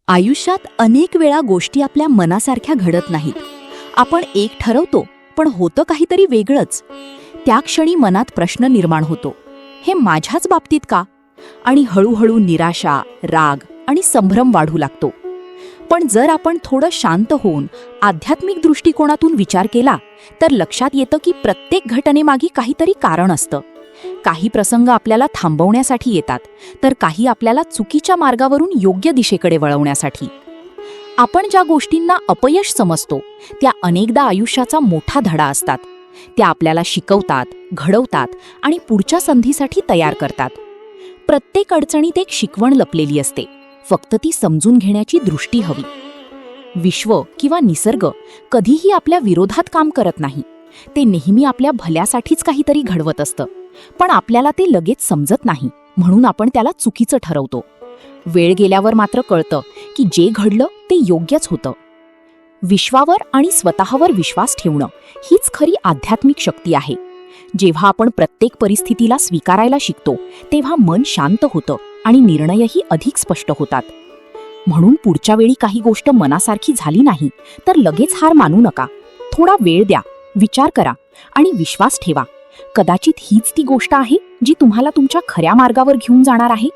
आयुष्यात अनेक वेळा गोष्टी आपल्या मनासारख्या घडत नाहीत. आपण एक ठरवतो, पण होतं काहीतरी वेगळंच. त्या क्षणी मनात प्रश्न निर्माण होतो, हे माझ्याच बाबतीत का? आणि हळूहळू निराशा, राग आणि संभ्रम वाढू लागतो. पण जर आपण थोडं शांत होऊन आध्यात्मिक दृष्टिकोनातून विचार केला, तर लक्षात येतं की प्रत्येक घटनेमागे काहीतरी कारण असतं. काही प्रसंग आपल्याला थांबवण्यासाठी येतात, तर काही आपल्याला चुकीच्या मार्गावरून योग्य दिशेकडे वळवण्यासाठी. आपण ज्या गोष्टींना अपयश समजतो, त्या अनेकदा आयुष्याचा मोठा धडा असतात. त्या आपल्याला शिकवतात, घडवतात आणि पुढच्या संधीसाठी तयार करतात. प्रत्येक अडचणीत एक शिकवण लपलेली असते, फक्त ती समजून घेण्याची दृष्टी हवी. विश्व किंवा निसर्ग कधीही आपल्या विरोधात काम करत नाही. ते नेहमी आपल्या भल्यासाठीच काहीतरी घडवत असतं, पण आपल्याला ते लगेच समजत नाही, म्हणून आपण त्याला चुकीचं ठरवतो. वेळ गेल्यावर मात्र कळतं की जे घडलं ते योग्यच होतं. विश्वावर आणि स्वतःवर विश्वास ठेवणं हीच खरी आध्यात्मिक शक्ती आहे. जेव्हा आपण प्रत्येक परिस्थितीला स्वीकारायला शिकतो, तेव्हा मन शांत होतं आणि निर्णयही अधिक स्पष्ट होतात. म्हणून पुढच्या वेळी काही गोष्ट मनासारखी झाली नाही तर लगेच हार मानू नका. थोडा वेळ द्या, विचार करा आणि विश्वास ठेवा. कदाचित हीच ती गोष्ट आहे जी तुम्हाला तुमच्या खऱ्या मार्गावर घेऊन जाणार आहे.